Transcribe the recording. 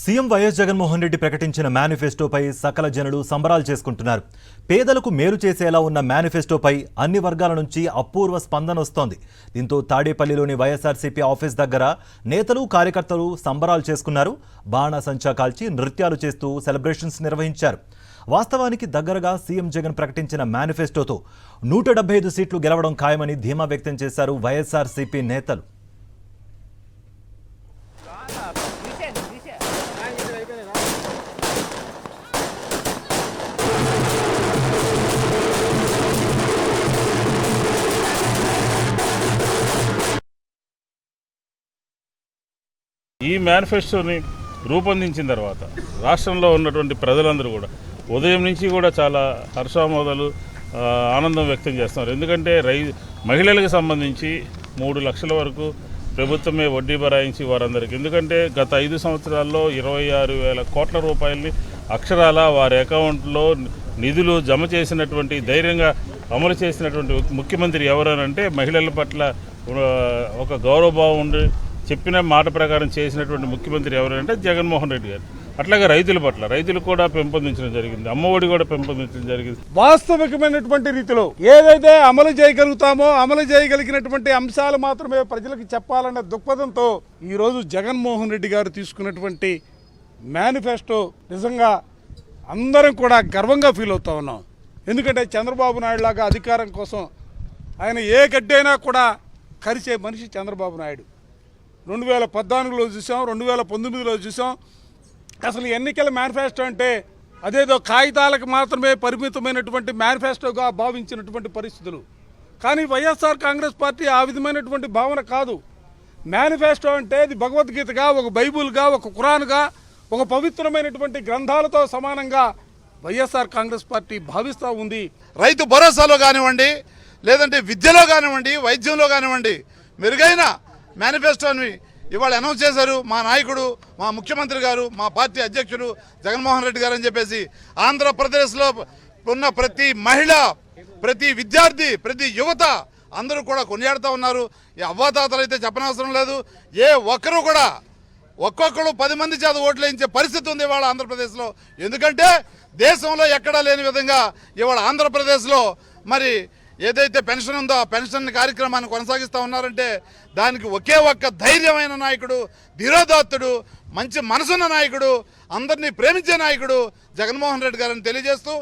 CM YS Jaganmohan Reddy ప్రకటించిన మేనిఫెస్టోపై సకల జనులు సంబరాలు చేసుకుంటున్నారు. పేదలకు మేలు చేసేలా ఉన్న మేనిఫెస్టోపై అన్ని వర్గాల నుంచి అపూర్వ స్పందన వస్తోంది. దీంతో తాడేపల్లిలోని వైఎస్ఆర్సీపీ ఆఫీస్ దగ్గర నేతలు కార్యకర్తలు సంబరాలు చేసుకున్నారు. బాణాసంచా కాల్చి నృత్యాలు చేస్తూ సెలబ్రేషన్స్ నిర్వహించారు. వాస్తవానికి దగ్గరగా సీఎం జగన్ ప్రకటించిన మేనిఫెస్టోతో 175 సీట్లు గెలవడం ఖాయమని ధీమా వ్యక్తం చేశారు వైఎస్ఆర్సీపీ నేతలు. ఈ మేనిఫెస్టోని రూపొందించిన తర్వాత రాష్ట్రంలో ఉన్నటువంటి ప్రజలందరూ కూడా ఉదయం నుంచి కూడా చాలా హర్షామోదాలు ఆనందం వ్యక్తం చేస్తున్నారు. ఎందుకంటే మహిళలకు సంబంధించి 3 లక్షల వరకు ప్రభుత్వమే వడ్డీ భరాయించి వారందరికీ, ఎందుకంటే గత 5 సంవత్సరాల్లో 26,000 కోట్ల రూపాయలని అక్షరాల వారి అకౌంట్లో నిధులు జమ చేసినటువంటి, ధైర్యంగా అమలు చేసినటువంటి ముఖ్యమంత్రి ఎవరనంటే మహిళల పట్ల ఒక గౌరవభావం ఉండి చెప్పిన మాట ప్రకారం చేసినటువంటి ముఖ్యమంత్రి ఎవరంటే జగన్మోహన్ రెడ్డి గారు. అట్లాగే రైతుల పట్ల రైతులు కూడా పెంపొందించడం జరిగింది, అమ్మఒడి కూడా పెంపొందించడం జరిగింది. వాస్తవికమైనటువంటి రీతిలో ఏదైతే అమలు చేయగలుగుతామో అమలు చేయగలిగినటువంటి అంశాలు మాత్రమే ప్రజలకు చెప్పాలన్న దృక్పథంతో ఈరోజు జగన్మోహన్ రెడ్డి గారు తీసుకున్నటువంటి మేనిఫెస్టో నిజంగా అందరం కూడా గర్వంగా ఫీల్ అవుతా ఉన్నాం. ఎందుకంటే చంద్రబాబు నాయుడు లాగా అధికారం కోసం ఆయన ఏ గడ్డైనా కూడా కరిచే మనిషి చంద్రబాబు నాయుడు. 2014లో చూసాం, 2019లో చూసాం. అసలు ఎన్నికల మేనిఫెస్టో అంటే అదేదో కాగితాలకు మాత్రమే పరిమితమైనటువంటి మేనిఫెస్టోగా భావించినటువంటి పరిస్థితులు. కానీ వైఎస్ఆర్ కాంగ్రెస్ పార్టీ ఆ విధమైనటువంటి భావన కాదు. మేనిఫెస్టో అంటే ఇది భగవద్గీతగా, ఒక బైబుల్గా, ఒక ఖురాన్గా, ఒక పవిత్రమైనటువంటి గ్రంథాలతో సమానంగా వైఎస్ఆర్ కాంగ్రెస్ పార్టీ భావిస్తూ ఉంది. రైతు భరోసాలో కానివ్వండి, లేదంటే విద్యలో కానివ్వండి, వైద్యంలో కానివ్వండి మెరుగైన మేనిఫెస్టోని ఇవాళ అనౌన్స్ చేశారు మా నాయకుడు, మా ముఖ్యమంత్రి గారు, మా పార్టీ అధ్యక్షుడు జగన్మోహన్ రెడ్డి గారు అని చెప్పేసి. ఆంధ్రప్రదేశ్లో ఉన్న ప్రతి మహిళ, ప్రతి విద్యార్థి, ప్రతి యువత అందరూ కూడా కొనియాడుతూ ఉన్నారు. ఈ అవ్వాతాతలు అయితే చెప్పనవసరం లేదు. ఏ ఒక్కరు కూడా ఒక్కొక్కరు 10 మంది చేత ఓట్లు వేయించే పరిస్థితి ఉంది ఇవాళ ఆంధ్రప్రదేశ్లో. ఎందుకంటే దేశంలో ఎక్కడా లేని విధంగా ఇవాళ ఆంధ్రప్రదేశ్లో మరి ఏదైతే పెన్షన్ ఉందో ఆ పెన్షన్ కార్యక్రమాన్ని కొనసాగిస్తూ ఉన్నారంటే దానికి ఒకే ఒక్క ధైర్యమైన నాయకుడు, ధీరోదాత్తుడు, మంచి మనసున్న నాయకుడు, అందరినీ ప్రేమించే నాయకుడు జగన్మోహన్ రెడ్డి గారని తెలియజేస్తూ